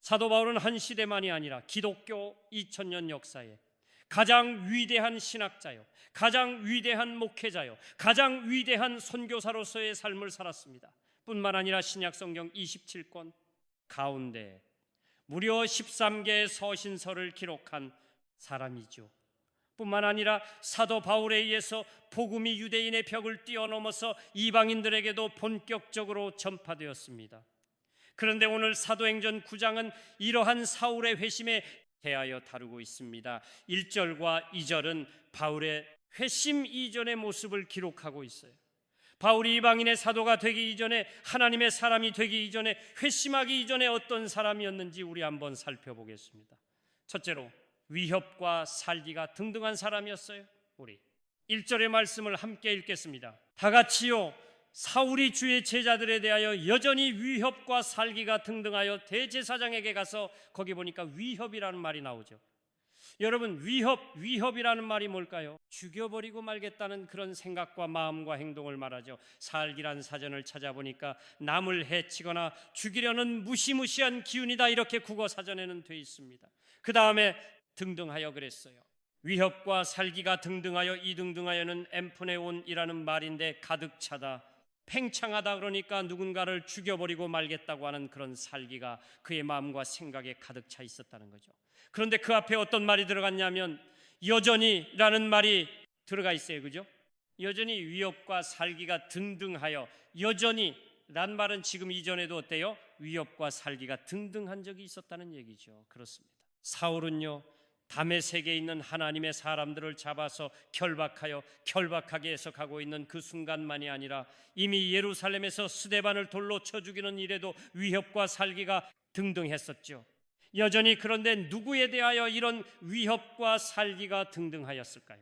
사도 바울은 한 시대만이 아니라 기독교 2000년 역사에 가장 위대한 신학자요, 가장 위대한 목회자요, 가장 위대한 선교사로서의 삶을 살았습니다. 뿐만 아니라 신약성경 27권 가운데 무려 13개의 서신서를 기록한 사람이죠. 뿐만 아니라 사도 바울에 의해서 복음이 유대인의 벽을 뛰어넘어서 이방인들에게도 본격적으로 전파되었습니다. 그런데 오늘 사도행전 9장은 이러한 사울의 회심에 대하여 다루고 있습니다. 1절과 2절은 바울의 회심 이전의 모습을 기록하고 있어요. 바울이 이방인의 사도가 되기 이전에, 하나님의 사람이 되기 이전에, 회심하기 이전에 어떤 사람이었는지 우리 한번 살펴보겠습니다. 첫째로 위협과 살기가 등등한 사람이었어요. 우리 1절의 말씀을 함께 읽겠습니다. 다 같이요. 사울이 주의 제자들에 대하여 여전히 위협과 살기가 등등하여 대제사장에게 가서, 거기 보니까 위협이라는 말이 나오죠. 여러분, 위협이라는 말이 뭘까요? 죽여버리고 말겠다는 그런 생각과 마음과 행동을 말하죠. 살기란 사전을 찾아보니까 남을 해치거나 죽이려는 무시무시한 기운이다, 이렇게 국어 사전에는 돼 있습니다. 그 다음에 등등하여 그랬어요. 위협과 살기가 등등하여, 이 등등하여는 엠프네온이라는 말인데 가득 차다, 팽창하다, 그러니까 누군가를 죽여버리고 말겠다고 하는 그런 살기가 그의 마음과 생각에 가득 차 있었다는 거죠. 그런데 그 앞에 어떤 말이 들어갔냐면 여전히라는 말이 들어가 있어요. 그죠? 여전히 위협과 살기가 등등하여, 여전히란 말은 지금 이전에도 어때요? 위협과 살기가 등등한 적이 있었다는 얘기죠. 그렇습니다. 사울은요, 다메섹에 있는 하나님의 사람들을 잡아서 결박하게 해서 가고 있는 그 순간만이 아니라 이미 예루살렘에서 스데반을 돌로 쳐 죽이는 일에도 위협과 살기가 등등했었죠. 여전히. 그런데 누구에 대하여 이런 위협과 살기가 등등하였을까요?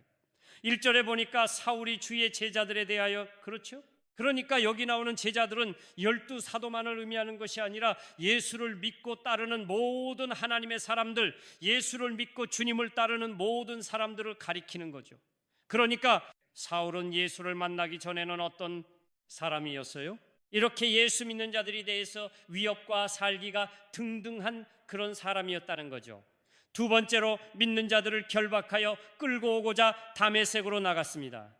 1절에 보니까 사울이 주의 제자들에 대하여, 그렇죠? 그러니까 여기 나오는 제자들은 12사도만을 의미하는 것이 아니라 예수를 믿고 따르는 모든 하나님의 사람들, 예수를 믿고 주님을 따르는 모든 사람들을 가리키는 거죠. 그러니까 사울은 예수를 만나기 전에는 어떤 사람이었어요? 이렇게 예수 믿는 자들에 대해서 위협과 살기가 등등한 그런 사람이었다는 거죠. 두 번째로 믿는 자들을 결박하여 끌고 오고자 다메섹으로 나갔습니다.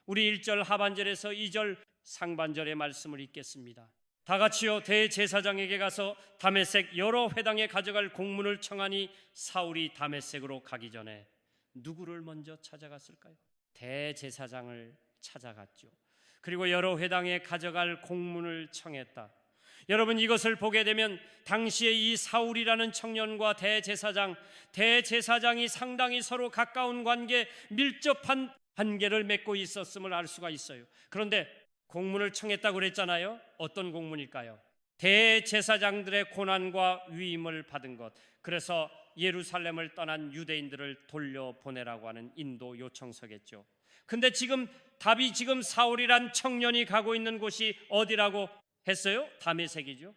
우리 1절 하반절에서 2절 상반절의 말씀을 읽겠습니다. 다 같이요. 대제사장에게 가서 다메섹 여러 회당에 가져갈 공문을 청하니 사울이 다메섹으로 가기 전에 누구를 먼저 찾아갔을까요? 대제사장을 찾아갔죠. 그리고 여러 회당에 가져갈 공문을 청했다. 여러분, 이것을 보게 되면 당시에 이 사울이라는 청년과 대제사장이 상당히 서로 가까운 관계, 밀접한 관계를 맺고 있었음을 알 수가 있어요. 그런데 공문을 청했다고 그랬잖아요. 어떤 공문일까요? 대제사장들의 고난과 위임을 받은 것, 그래서 예루살렘을 떠난 유대인들을 돌려보내라고 하는 인도 요청서겠죠. 근데 답이 지금 사울이란 청년이 가고 있는 곳이 어디라고 했어요? 다메섹이죠.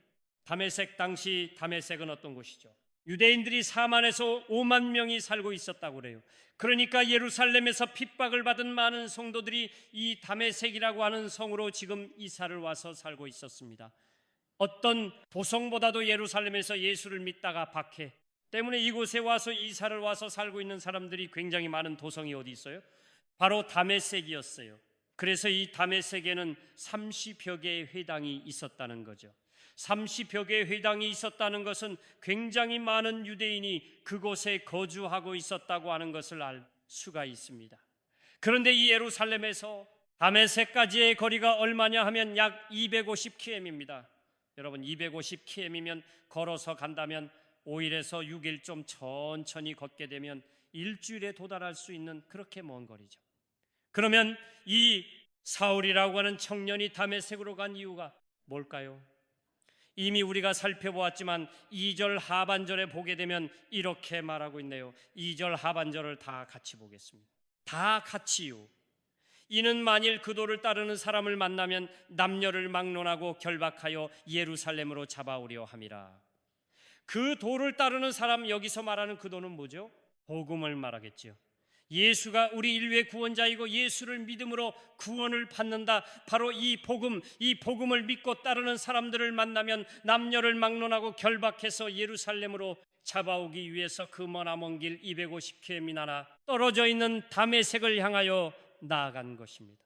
당시 다메섹은 어떤 곳이죠? 유대인들이 4만에서 5만 명이 살고 있었다고 그래요. 그러니까 예루살렘에서 핍박을 받은 많은 성도들이 이 다메섹이라고 하는 성으로 지금 이사를 와서 살고 있었습니다. 어떤 도성보다도 예루살렘에서 예수를 믿다가 박해 때문에 이곳에 와서 이사를 와서 살고 있는 사람들이 굉장히 많은 도성이 어디 있어요? 바로 다메섹이었어요. 그래서 이 다메섹에는 30여 개의 회당이 있었다는 거죠. 30여 개의 회당이 있었다는 것은 굉장히 많은 유대인이 그곳에 거주하고 있었다고 하는 것을 알 수가 있습니다. 그런데 이 예루살렘에서 다메섹까지의 거리가 얼마냐 하면 약 250km입니다. 여러분, 250km이면 걸어서 간다면 5일에서 6일 좀 천천히 걷게 되면 일주일에 도달할 수 있는 그렇게 먼 거리죠. 그러면 이 사울이라고 하는 청년이 다메섹으로 간 이유가 뭘까요? 이미 우리가 살펴보았지만 2절 하반절에 보게 되면 이렇게 말하고 있네요. 2절 하반절을 다 같이 보겠습니다. 다 같이요. 이는 만일 그 도를 따르는 사람을 만나면 남녀를 막론하고 결박하여 예루살렘으로 잡아오려 함이라. 그 도를 따르는 사람, 여기서 말하는 그 도는 뭐죠? 복음을 말하겠죠. 예수가 우리 인류의 구원자이고 예수를 믿음으로 구원을 받는다. 바로 이 복음을 믿고 따르는 사람들을 만나면 남녀를 막론하고 결박해서 예루살렘으로 잡아오기 위해서 그 머나먼 길 250km나 떨어져 있는 다메섹을 향하여 나아간 것입니다.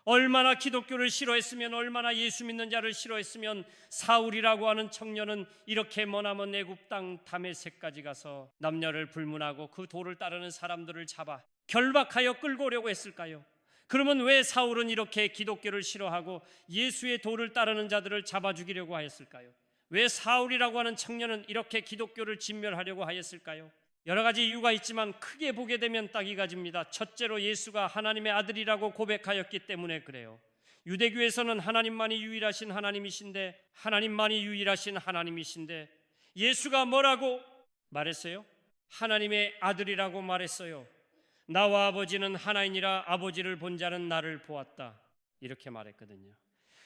얼마나 기독교를 싫어했으면, 얼마나 예수 믿는 자를 싫어했으면 사울이라고 하는 청년은 이렇게 머나먼 애굽 땅 다메섹까지 가서 남녀를 불문하고 그 도를 따르는 사람들을 잡아 결박하여 끌고 오려고 했을까요? 그러면 왜 사울은 이렇게 기독교를 싫어하고 예수의 도를 따르는 자들을 잡아 죽이려고 하였을까요? 왜 사울이라고 하는 청년은 이렇게 기독교를 진멸하려고 하였을까요? 여러 가지 이유가 있지만 크게 보게 되면 딱 이 가지입니다. 첫째로 예수가 하나님의 아들이라고 고백하였기 때문에 그래요. 유대교에서는 하나님만이 유일하신 하나님이신데, 예수가 뭐라고 말했어요? 하나님의 아들이라고 말했어요. 나와 아버지는 하나이니라, 아버지를 본 자는 나를 보았다, 이렇게 말했거든요.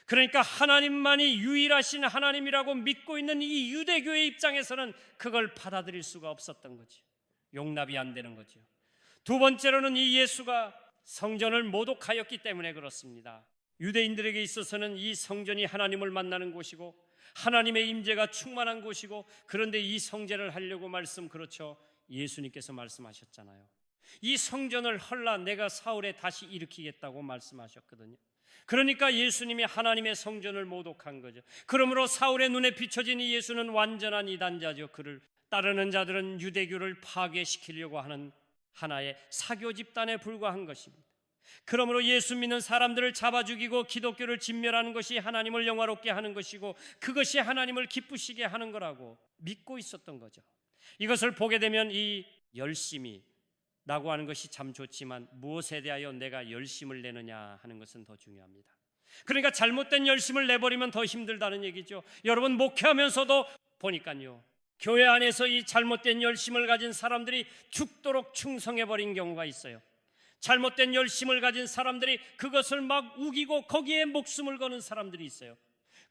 그러니까 하나님만이 유일하신 하나님이라고 믿고 있는 이 유대교의 입장에서는 그걸 받아들일 수가 없었던 거죠. 용납이 안 되는 거죠. 두 번째로는 이 예수가 성전을 모독하였기 때문에 그렇습니다. 유대인들에게 있어서는 이 성전이 하나님을 만나는 곳이고 하나님의 임재가 충만한 곳이고, 그런데 이 성전을 하려고 그렇죠. 예수님께서 말씀하셨잖아요. 이 성전을 헐라 내가 사흘에 다시 일으키겠다고 말씀하셨거든요. 그러니까 예수님이 하나님의 성전을 모독한 거죠. 그러므로 사울의 눈에 비춰진 이 예수는 완전한 이단자죠. 그를 따르는 자들은 유대교를 파괴시키려고 하는 하나의 사교 집단에 불과한 것입니다. 그러므로 예수 믿는 사람들을 잡아 죽이고 기독교를 진멸하는 것이 하나님을 영화롭게 하는 것이고 그것이 하나님을 기쁘시게 하는 거라고 믿고 있었던 거죠. 이것을 보게 되면 이 열심히 라고 하는 것이 참 좋지만 무엇에 대하여 내가 열심을 내느냐 하는 것은 더 중요합니다. 그러니까 잘못된 열심을 내버리면 더 힘들다는 얘기죠. 여러분, 목회하면서도 보니까요, 교회 안에서 이 잘못된 열심을 가진 사람들이 죽도록 충성해버린 경우가 있어요. 잘못된 열심을 가진 사람들이 그것을 막 우기고 거기에 목숨을 거는 사람들이 있어요.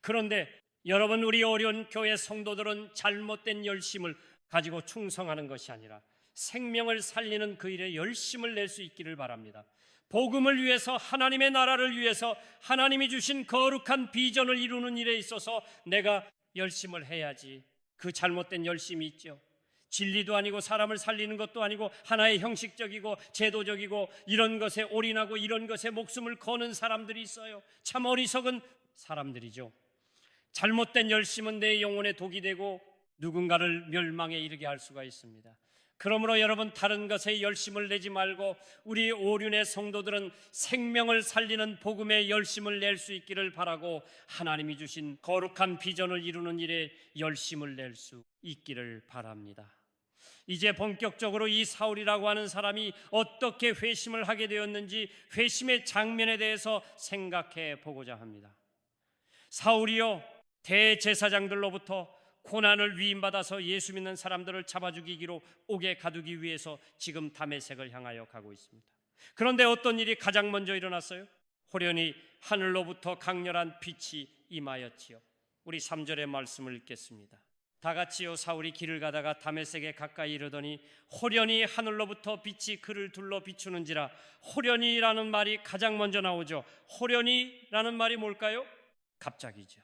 그런데 여러분, 우리 어려운 교회 성도들은 잘못된 열심을 가지고 충성하는 것이 아니라 생명을 살리는 그 일에 열심을 낼 수 있기를 바랍니다. 복음을 위해서, 하나님의 나라를 위해서, 하나님이 주신 거룩한 비전을 이루는 일에 있어서 내가 열심을 해야지. 그 잘못된 열심이 있죠. 진리도 아니고 사람을 살리는 것도 아니고 하나의 형식적이고 제도적이고 이런 것에 올인하고 이런 것에 목숨을 거는 사람들이 있어요. 참 어리석은 사람들이죠. 잘못된 열심은 내 영혼에 독이 되고 누군가를 멸망에 이르게 할 수가 있습니다. 그러므로 여러분, 다른 것에 열심을 내지 말고 우리 오륜의 성도들은 생명을 살리는 복음에 열심을 낼 수 있기를 바라고 하나님이 주신 거룩한 비전을 이루는 일에 열심을 낼 수 있기를 바랍니다. 이제 본격적으로 이 사울이라고 하는 사람이 어떻게 회심을 하게 되었는지 회심의 장면에 대해서 생각해 보고자 합니다. 사울이요, 대제사장들로부터 고난을 위임받아서 예수 믿는 사람들을 잡아 죽이기로 옥에 가두기 위해서 지금 다메섹을 향하여 가고 있습니다. 그런데 어떤 일이 가장 먼저 일어났어요? 호련히 하늘로부터 강렬한 빛이 임하였지요. 우리 3절의 말씀을 읽겠습니다. 다 같이요. 사울이 길을 가다가 다메섹에 가까이 이르더니 호련히 하늘로부터 빛이 그를 둘러 비추는지라. 호련히라는 말이 가장 먼저 나오죠. 호련히라는 말이 뭘까요? 갑자기죠.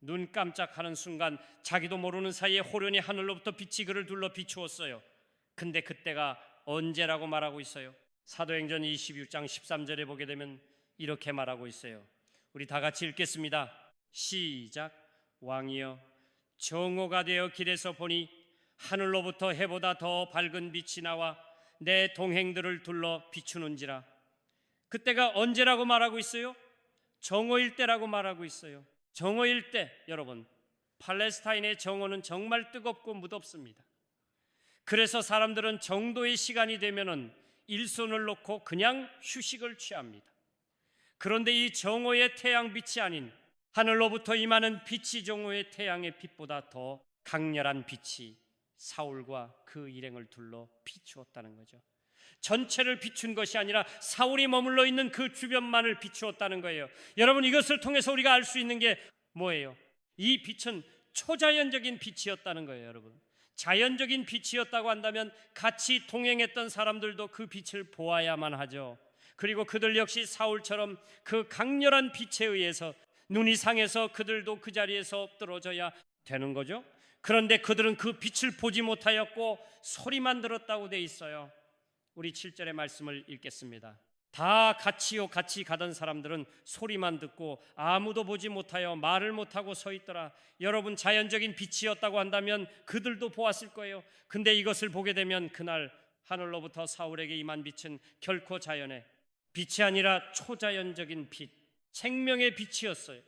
눈 깜짝하는 순간 자기도 모르는 사이에 호련히 하늘로부터 빛이 그를 둘러 비추었어요. 근데 그때가 언제라고 말하고 있어요? 사도행전 26장 13절에 보게 되면 이렇게 말하고 있어요. 우리 다 같이 읽겠습니다. 시작. 왕이여, 정오가 되어 길에서 보니 하늘로부터 해보다 더 밝은 빛이 나와 내 동행들을 둘러 비추는지라. 그때가 언제라고 말하고 있어요? 정오일 때라고 말하고 있어요. 정오일 때, 여러분, 팔레스타인의 정오는 정말 뜨겁고 무덥습니다. 그래서 사람들은 정도의 시간이 되면은 일손을 놓고 그냥 휴식을 취합니다. 그런데 이 정오의 태양빛이 아닌 하늘로부터 임하는 빛이 정오의 태양의 빛보다 더 강렬한 빛이 사울과 그 일행을 둘러 비추었다는 거죠. 전체를 비춘 것이 아니라 사울이 머물러 있는 그 주변만을 비추었다는 거예요. 여러분, 이것을 통해서 우리가 알 수 있는 게 뭐예요? 이 빛은 초자연적인 빛이었다는 거예요. 여러분, 자연적인 빛이었다고 한다면 같이 동행했던 사람들도 그 빛을 보아야만 하죠. 그리고 그들 역시 사울처럼 그 강렬한 빛에 의해서 눈이 상해서 그들도 그 자리에서 엎드러져야 되는 거죠. 그런데 그들은 그 빛을 보지 못하였고 소리만 들었다고 돼 있어요. 우리 7절의 말씀을 읽겠습니다. 다 같이 가던 사람들은 소리만 듣고 아무도 보지 못하여 말을 못하고 서 있더라. 여러분, 자연적인 빛이었다고 한다면 그들도 보았을 거예요. 근데 이것을 보게 되면 그날 하늘로부터 사울에게 임한 빛은 결코 자연의 빛이 아니라 초자연적인 빛, 생명의 빛이었어요.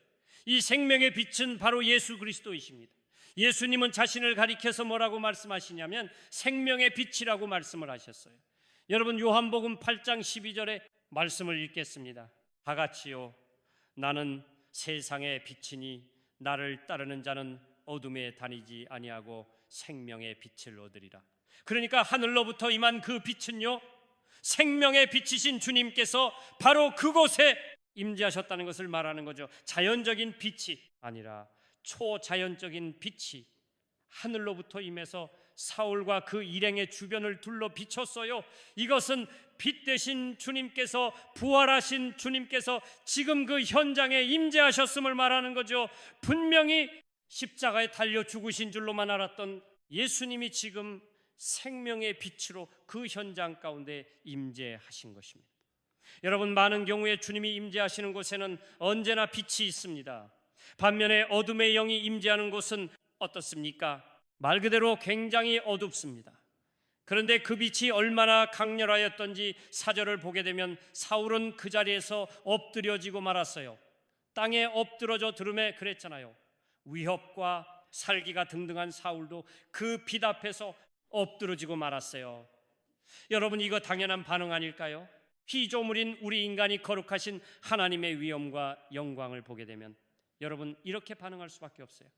이 생명의 빛은 바로 예수 그리스도이십니다. 예수님은 자신을 가리켜서 뭐라고 말씀하시냐면 생명의 빛이라고 말씀을 하셨어요. 여러분, 요한복음 8장 12절에 말씀을 읽겠습니다. 다 같이요. 나는 세상의 빛이니 나를 따르는 자는 어둠에 다니지 아니하고 생명의 빛을 얻으리라. 그러니까 하늘로부터 임한 그 빛은요, 생명의 빛이신 주님께서 바로 그곳에 임재하셨다는 것을 말하는 거죠. 자연적인 빛이 아니라 초자연적인 빛이 하늘로부터 임해서 사울과 그 일행의 주변을 둘러 비쳤어요. 이것은 빛 되신 주님께서, 부활하신 주님께서 지금 그 현장에 임재하셨음을 말하는 거죠. 분명히 십자가에 달려 죽으신 줄로만 알았던 예수님이 지금 생명의 빛으로 그 현장 가운데 임재하신 것입니다. 여러분, 많은 경우에 주님이 임재하시는 곳에는 언제나 빛이 있습니다. 반면에 어둠의 영이 임재하는 곳은 어떻습니까? 말 그대로 굉장히 어둡습니다. 그런데 그 빛이 얼마나 강렬하였던지 4절을 보게 되면 사울은 그 자리에서 엎드려지고 말았어요. 땅에 엎드러져 들음에 그랬잖아요. 위협과 살기가 등등한 사울도 그 빛 앞에서 엎드러지고 말았어요. 여러분, 이거 당연한 반응 아닐까요? 피조물인 우리 인간이 거룩하신 하나님의 위엄과 영광을 보게 되면 여러분, 이렇게 반응할 수밖에 없어요.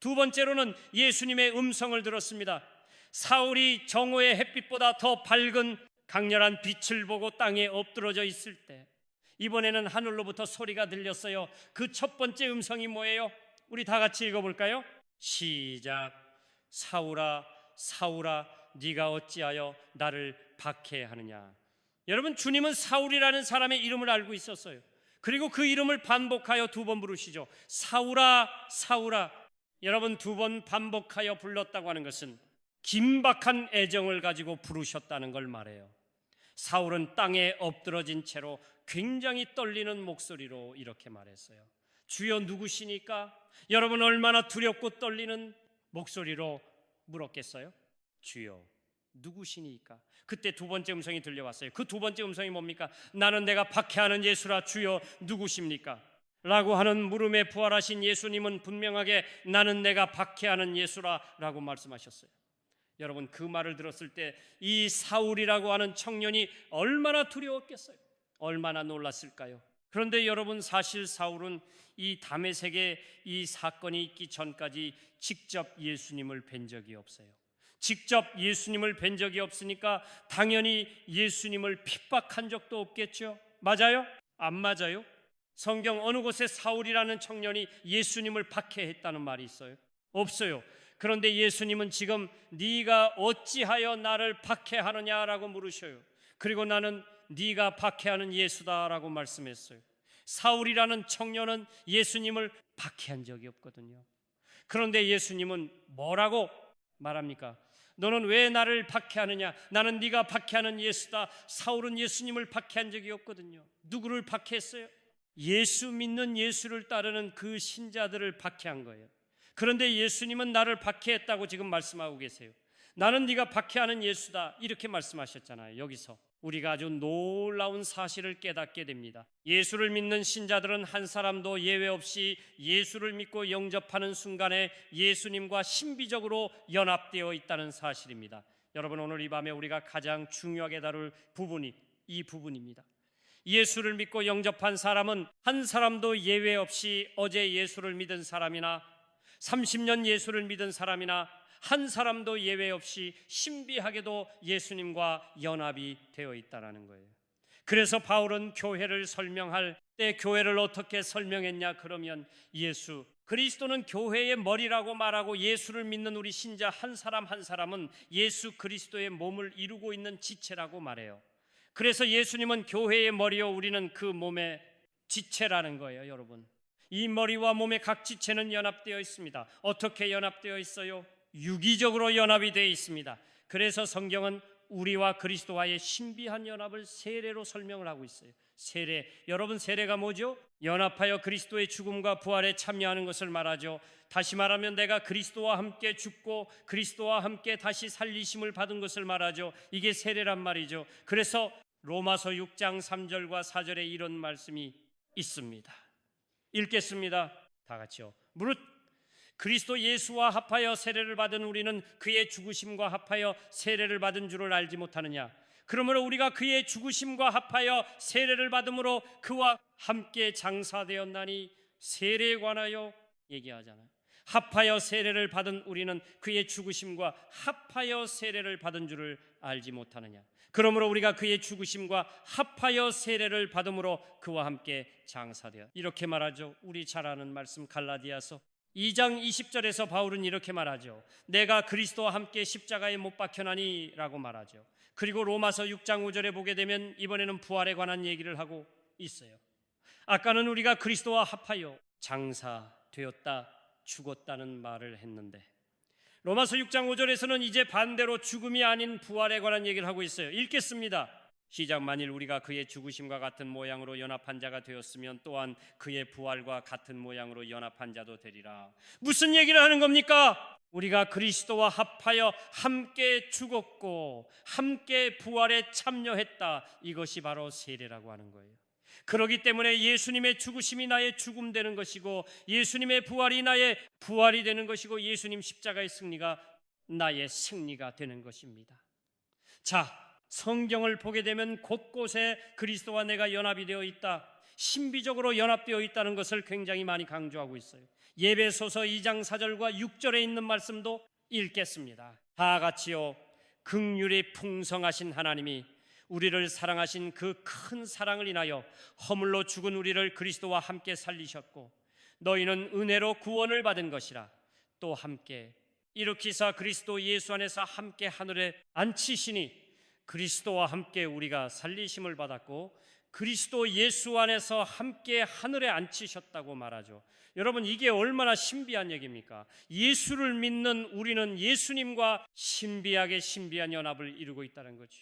두 번째로는 예수님의 음성을 들었습니다. 사울이 정오의 햇빛보다 더 밝은 강렬한 빛을 보고 땅에 엎드러져 있을 때 이번에는 하늘로부터 소리가 들렸어요. 그 첫 번째 음성이 뭐예요? 우리 다 같이 읽어볼까요? 시작. 사울아, 사울아, 네가 어찌하여 나를 박해하느냐. 여러분, 주님은 사울이라는 사람의 이름을 알고 있었어요. 그리고 그 이름을 반복하여 2번 부르시죠. 사울아, 사울아. 여러분, 2번 반복하여 불렀다고 하는 것은 긴박한 애정을 가지고 부르셨다는 걸 말해요. 사울은 땅에 엎드러진 채로 굉장히 떨리는 목소리로 이렇게 말했어요. 주여, 누구시니까? 여러분, 얼마나 두렵고 떨리는 목소리로 물었겠어요? 주여, 누구시니까? 그때 두 번째 음성이 들려왔어요. 그 두 번째 음성이 뭡니까? 나는 내가 박해하는 예수라. 주여, 누구십니까? 라고 하는 물음에 부활하신 예수님은 분명하게 나는 내가 박해하는 예수라 라고 말씀하셨어요. 여러분, 그 말을 들었을 때 이 사울이라고 하는 청년이 얼마나 두려웠겠어요? 얼마나 놀랐을까요? 그런데 여러분, 사실 사울은 이 다메섹에 이 사건이 있기 전까지 직접 예수님을 뵌 적이 없어요. 직접 예수님을 뵌 적이 없으니까 당연히 예수님을 핍박한 적도 없겠죠. 맞아요? 안 맞아요? 성경 어느 곳에 사울이라는 청년이 예수님을 박해했다는 말이 있어요? 없어요. 그런데 예수님은 지금 네가 어찌하여 나를 박해하느냐라고 물으셔요. 그리고 나는 네가 박해하는 예수다라고 말씀했어요. 사울이라는 청년은 예수님을 박해한 적이 없거든요. 그런데 예수님은 뭐라고 말합니까? 너는 왜 나를 박해하느냐? 나는 네가 박해하는 예수다. 사울은 예수님을 박해한 적이 없거든요. 누구를 박해했어요? 예수 믿는 예수를 따르는 그 신자들을 박해한 거예요. 그런데 예수님은 나를 박해했다고 지금 말씀하고 계세요. 나는 네가 박해하는 예수다 이렇게 말씀하셨잖아요. 여기서 우리가 아주 놀라운 사실을 깨닫게 됩니다. 예수를 믿는 신자들은 한 사람도 예외 없이 예수를 믿고 영접하는 순간에 예수님과 신비적으로 연합되어 있다는 사실입니다. 여러분, 오늘 이 밤에 우리가 가장 중요하게 다룰 부분이 이 부분입니다. 예수를 믿고 영접한 사람은 한 사람도 예외 없이 어제 예수를 믿은 사람이나 30년 예수를 믿은 사람이나 한 사람도 예외 없이 신비하게도 예수님과 연합이 되어 있다는 거예요. 그래서 바울은 교회를 설명할 때 교회를 어떻게 설명했냐? 그러면 예수 그리스도는 교회의 머리라고 말하고 예수를 믿는 우리 신자 한 사람 한 사람은 예수 그리스도의 몸을 이루고 있는 지체라고 말해요. 그래서 예수님은 교회의 머리요, 우리는 그 몸의 지체라는 거예요. 여러분, 이 머리와 몸의 각 지체는 연합되어 있습니다. 어떻게 연합되어 있어요? 유기적으로 연합이 되어 있습니다. 그래서 성경은 우리와 그리스도와의 신비한 연합을 세례로 설명을 하고 있어요. 세례, 여러분, 세례가 뭐죠? 연합하여 그리스도의 죽음과 부활에 참여하는 것을 말하죠. 다시 말하면 내가 그리스도와 함께 죽고 그리스도와 함께 다시 살리심을 받은 것을 말하죠. 이게 세례란 말이죠. 그래서 로마서 6장 3절과 4절에 이런 말씀이 있습니다. 읽겠습니다. 다 같이요. 무릇 그리스도 예수와 합하여 세례를 받은 우리는 그의 죽으심과 합하여 세례를 받은 줄을 알지 못하느냐? 그러므로 우리가 그의 죽으심과 합하여 세례를 받음으로 그와 함께 장사되었나니, 세례에 관하여 얘기하잖아요. 합하여 세례를 받은 우리는 그의 죽으심과 합하여 세례를 받은 줄을 알지 못하느냐? 그러므로 우리가 그의 죽으심과 합하여 세례를 받음으로 그와 함께 장사되었. 이렇게 말하죠. 우리 잘 아는 말씀 갈라디아서 2장 20절에서 바울은 이렇게 말하죠. 내가 그리스도와 함께 십자가에 못 박혀나니 라고 말하죠. 그리고 로마서 6장 5절에 보게 되면 이번에는 부활에 관한 얘기를 하고 있어요. 아까는 우리가 그리스도와 합하여 장사되었다, 죽었다는 말을 했는데 로마서 6장 5절에서는 이제 반대로 죽음이 아닌 부활에 관한 얘기를 하고 있어요. 읽겠습니다. 시작. 만일 우리가 그의 죽으심과 같은 모양으로 연합한 자가 되었으면 또한 그의 부활과 같은 모양으로 연합한 자도 되리라. 무슨 얘기를 하는 겁니까? 우리가 그리스도와 합하여 함께 죽었고 함께 부활에 참여했다. 이것이 바로 세례라고 하는 거예요. 그렇기 때문에 예수님의 죽으심이 나의 죽음 되는 것이고 예수님의 부활이 나의 부활이 되는 것이고 예수님 십자가의 승리가 나의 승리가 되는 것입니다. 자, 성경을 보게 되면 곳곳에 그리스도와 내가 연합이 되어 있다, 신비적으로 연합되어 있다는 것을 굉장히 많이 강조하고 있어요. 예배소서 2장 4절과 6절에 있는 말씀도 읽겠습니다. 다 같이요. 긍휼이 풍성하신 하나님이 우리를 사랑하신 그 큰 사랑을 인하여 허물로 죽은 우리를 그리스도와 함께 살리셨고 너희는 은혜로 구원을 받은 것이라. 또 함께 일으키사 그리스도 예수 안에서 함께 하늘에 앉히시니 그리스도와 함께 우리가 살리심을 받았고 그리스도 예수 안에서 함께 하늘에 앉히셨다고 말하죠. 여러분, 이게 얼마나 신비한 얘기입니까? 예수를 믿는 우리는 예수님과 신비하게 신비한 연합을 이루고 있다는 거죠.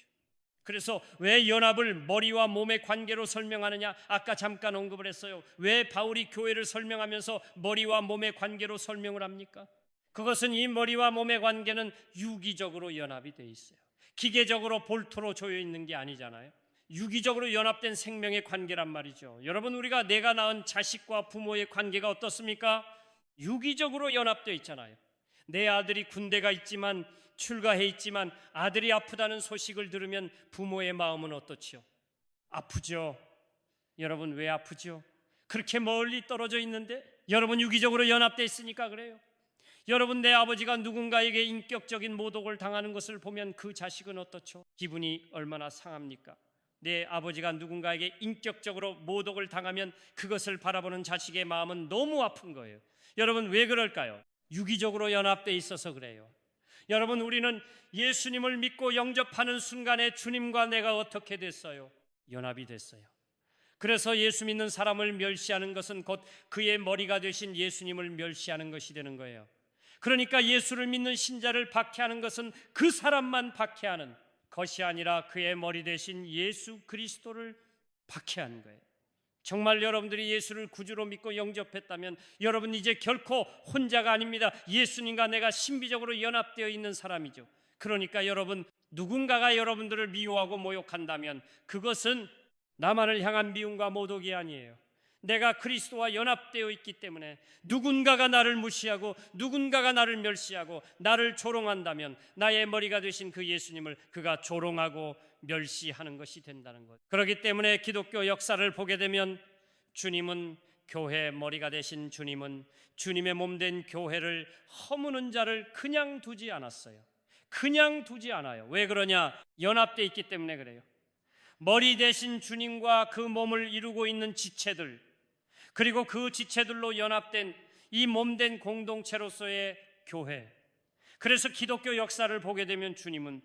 그래서 왜 연합을 머리와 몸의 관계로 설명하느냐? 아까 잠깐 언급을 했어요. 왜 바울이 교회를 설명하면서 머리와 몸의 관계로 설명을 합니까? 그것은 이 머리와 몸의 관계는 유기적으로 연합이 돼 있어요. 기계적으로 볼트로 조여 있는 게 아니잖아요. 유기적으로 연합된 생명의 관계란 말이죠. 여러분, 우리가 내가 낳은 자식과 부모의 관계가 어떻습니까? 유기적으로 연합되어 있잖아요. 내 아들이 군대가 있지만 출가해 있지만 아들이 아프다는 소식을 들으면 부모의 마음은 어떻지요? 아프죠. 여러분, 왜 아프죠? 그렇게 멀리 떨어져 있는데 여러분, 유기적으로 연합되어 있으니까 그래요. 여러분, 내 아버지가 누군가에게 인격적인 모독을 당하는 것을 보면 그 자식은 어떻죠? 기분이 얼마나 상합니까? 내 아버지가 누군가에게 인격적으로 모독을 당하면 그것을 바라보는 자식의 마음은 너무 아픈 거예요. 여러분, 왜 그럴까요? 유기적으로 연합되어 있어서 그래요. 여러분, 우리는 예수님을 믿고 영접하는 순간에 주님과 내가 어떻게 됐어요? 연합이 됐어요. 그래서 예수 믿는 사람을 멸시하는 것은 곧 그의 머리가 되신 예수님을 멸시하는 것이 되는 거예요. 그러니까 예수를 믿는 신자를 박해하는 것은 그 사람만 박해하는 것이 아니라 그의 머리 되신 예수 그리스도를 박해하는 거예요. 정말 여러분들이 예수를 구주로 믿고 영접했다면 여러분 이제 결코 혼자가 아닙니다. 예수님과 내가 신비적으로 연합되어 있는 사람이죠. 그러니까 여러분, 누군가가 여러분들을 미워하고 모욕한다면 그것은 나만을 향한 미움과 모독이 아니에요. 내가 그리스도와 연합되어 있기 때문에 누군가가 나를 무시하고 누군가가 나를 멸시하고 나를 조롱한다면 나의 머리가 되신 그 예수님을 그가 조롱하고 멸시하는 것이 된다는 것. 그렇기 때문에 기독교 역사를 보게 되면 주님은, 교회의 머리가 되신 주님은 주님의 몸된 교회를 허무는 자를 그냥 두지 않았어요. 그냥 두지 않아요. 왜 그러냐? 연합되어 있기 때문에 그래요. 머리 되신 주님과 그 몸을 이루고 있는 지체들, 그리고 그 지체들로 연합된 이 몸된 공동체로서의 교회. 그래서 기독교 역사를 보게 되면 주님은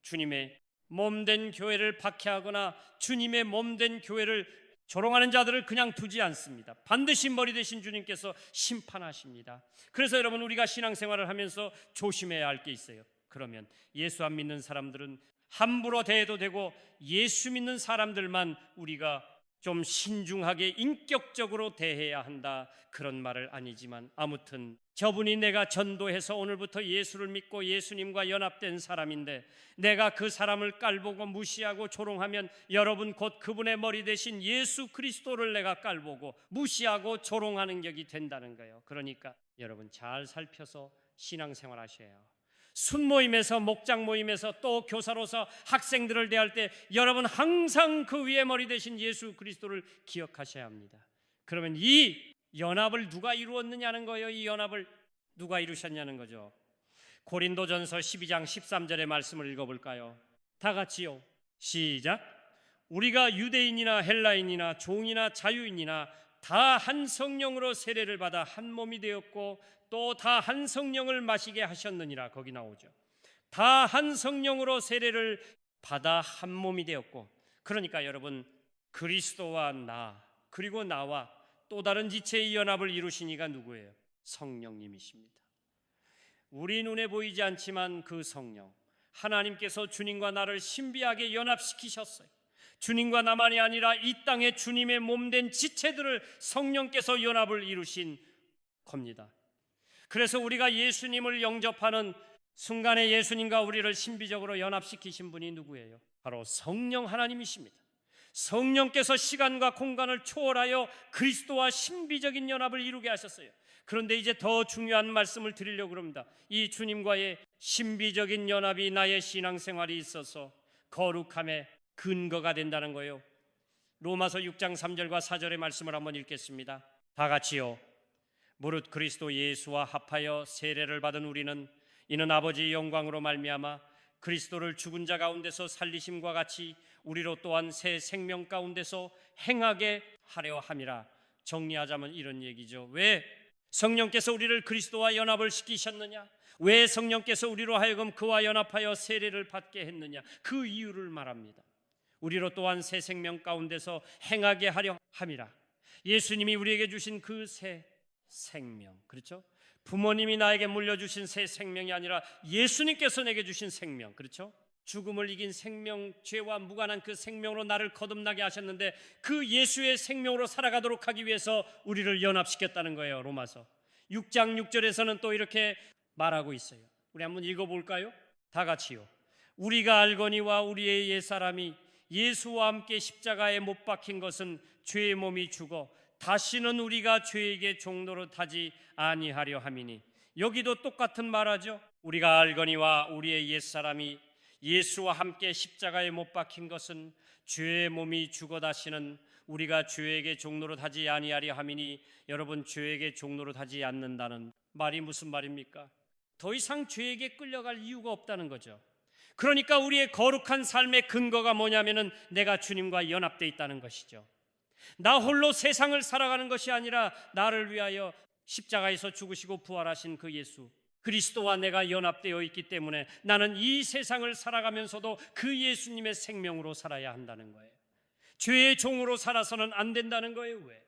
주님의 몸된 교회를 박해하거나 주님의 몸된 교회를 조롱하는 자들을 그냥 두지 않습니다. 반드시 머리 되신 주님께서 심판하십니다. 그래서 여러분, 우리가 신앙생활을 하면서 조심해야 할 게 있어요. 그러면 예수 안 믿는 사람들은 함부로 대해도 되고, 예수 믿는 사람들만 우리가 좀 신중하게 인격적으로 대해야 한다, 그런 말을 아니지만, 아무튼 저분이 내가 전도해서 오늘부터 예수를 믿고 예수님과 연합된 사람인데 내가 그 사람을 깔보고 무시하고 조롱하면 여러분 곧 그분의 머리 대신 예수 그리스도를 내가 깔보고 무시하고 조롱하는 격이 된다는 거예요. 그러니까 여러분 잘 살펴서 신앙생활 하셔야 해요. 순모임에서, 목장 모임에서, 또 교사로서 학생들을 대할 때 여러분 항상 그 위에 머리 대신 예수 그리스도를 기억하셔야 합니다. 그러면 이 연합을 누가 이루었느냐는 거예요. 이 연합을 누가 이루셨냐는 거죠. 고린도전서 12장 13절의 말씀을 읽어볼까요? 다 같이요. 시작. 우리가 유대인이나 헬라인이나 종이나 자유인이나 다 한 성령으로 세례를 받아 한 몸이 되었고 또 다 한 성령을 마시게 하셨느니라. 거기 나오죠. 다 한 성령으로 세례를 받아 한 몸이 되었고, 그러니까 여러분 그리스도와 나, 그리고 나와 또 다른 지체의 연합을 이루신 이가 누구예요? 성령님이십니다. 우리 눈에 보이지 않지만 그 성령, 하나님께서 주님과 나를 신비하게 연합시키셨어요. 주님과 나만이 아니라 이 땅에 주님의 몸된 지체들을 성령께서 연합을 이루신 겁니다. 그래서 우리가 예수님을 영접하는 순간에 예수님과 우리를 신비적으로 연합시키신 분이 누구예요? 바로 성령 하나님이십니다. 성령께서 시간과 공간을 초월하여 그리스도와 신비적인 연합을 이루게 하셨어요. 그런데 이제 더 중요한 말씀을 드리려고 합니다. 이 주님과의 신비적인 연합이 나의 신앙생활이 있어서 거룩함의 근거가 된다는 거예요. 로마서 6장 3절과 4절의 말씀을 한번 읽겠습니다. 다 같이요. 무릇 그리스도 예수와 합하여 세례를 받은 우리는 이는 아버지의 영광으로 말미암아 그리스도를 죽은 자 가운데서 살리심과 같이 우리로 또한 새 생명 가운데서 행하게 하려 함이라. 정리하자면 이런 얘기죠. 왜 성령께서 우리를 그리스도와 연합을 시키셨느냐? 왜 성령께서 우리로 하여금 그와 연합하여 세례를 받게 했느냐? 그 이유를 말합니다. 우리로 또한 새 생명 가운데서 행하게 하려 함이라. 예수님이 우리에게 주신 그 새 생명, 그렇죠? 부모님이 나에게 물려주신 새 생명이 아니라 예수님께서 내게 주신 생명, 그렇죠? 죽음을 이긴 생명, 죄와 무관한 그 생명으로 나를 거듭나게 하셨는데 그 예수의 생명으로 살아가도록 하기 위해서 우리를 연합시켰다는 거예요. 로마서 6장 6절에서는 또 이렇게 말하고 있어요. 우리 한번 읽어볼까요? 다 같이요. 우리가 알거니와 우리의 옛사람이 예수와 함께 십자가에 못 박힌 것은 죄의 몸이 죽어 다시는 우리가 죄에게 종노릇 하지 아니하려 함이니. 여기도 똑같은 말하죠. 우리가 알거니와 우리의 옛사람이 예수와 함께 십자가에 못 박힌 것은 죄의 몸이 죽어 다시는 우리가 죄에게 종노릇 하지 아니하려 함이니. 여러분, 죄에게 종노릇 하지 않는다는 말이 무슨 말입니까? 더 이상 죄에게 끌려갈 이유가 없다는 거죠. 그러니까 우리의 거룩한 삶의 근거가 뭐냐면은 내가 주님과 연합되어 있다는 것이죠. 나 홀로 세상을 살아가는 것이 아니라 나를 위하여 십자가에서 죽으시고 부활하신 그 예수 그리스도와 내가 연합되어 있기 때문에 나는 이 세상을 살아가면서도 그 예수님의 생명으로 살아야 한다는 거예요. 죄의 종으로 살아서는 안 된다는 거예요. 왜?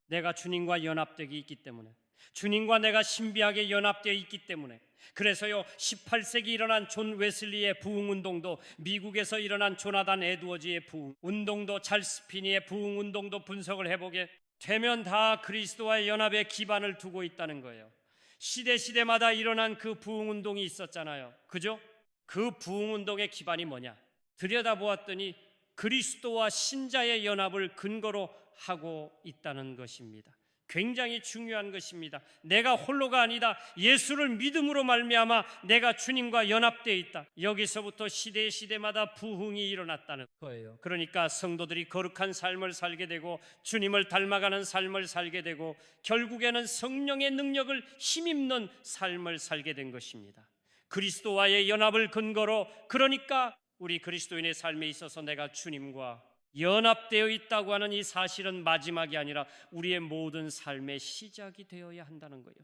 내가 주님과 연합되어 있기 때문에, 주님과 내가 신비하게 연합되어 있기 때문에. 그래서요, 18세기 일어난 존 웨슬리의 부흥운동도, 미국에서 일어난 조나단 에드워즈의 부흥운동도, 찰스 피니의 부흥운동도 분석을 해보게 되면 다 그리스도와의 연합의 기반을 두고 있다는 거예요. 시대마다 일어난 그 부흥운동이 있었잖아요. 그죠? 그 부흥운동의 기반이 뭐냐? 들여다보았더니 그리스도와 신자의 연합을 근거로 하고 있다는 것입니다. 굉장히 중요한 것입니다. 내가 홀로가 아니다. 예수를 믿음으로 말미암아 내가 주님과 연합되어 있다. 여기서부터 시대마다 부흥이 일어났다는 거예요. 그러니까 성도들이 거룩한 삶을 살게 되고 주님을 닮아가는 삶을 살게 되고 결국에는 성령의 능력을 힘입는 삶을 살게 된 것입니다. 그리스도와의 연합을 근거로, 그러니까 우리 그리스도인의 삶에 있어서 내가 주님과 연합되어 있다고 하는 이 사실은 마지막이 아니라 우리의 모든 삶의 시작이 되어야 한다는 거예요.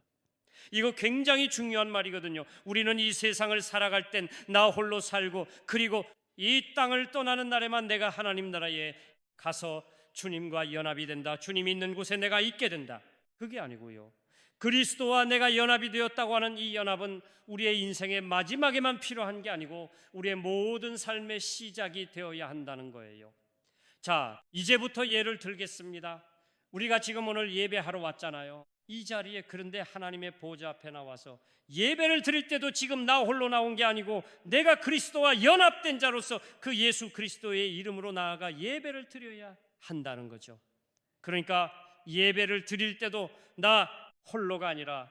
이거 굉장히 중요한 말이거든요. 우리는 이 세상을 살아갈 땐 나 홀로 살고, 그리고 이 땅을 떠나는 날에만 내가 하나님 나라에 가서 주님과 연합이 된다, 주님이 있는 곳에 내가 있게 된다, 그게 아니고요. 그리스도와 내가 연합이 되었다고 하는 이 연합은 우리의 인생의 마지막에만 필요한 게 아니고 우리의 모든 삶의 시작이 되어야 한다는 거예요. 자, 이제부터 예를 들겠습니다. 우리가 지금 오늘 예배하러 왔잖아요. 이 자리에, 그런데 하나님의 보좌 앞에 나와서 예배를 드릴 때도 지금 나 홀로 나온 게 아니고 내가 그리스도와 연합된 자로서 그 예수 그리스도의 이름으로 나아가 예배를 드려야 한다는 거죠. 그러니까 예배를 드릴 때도 나 홀로가 아니라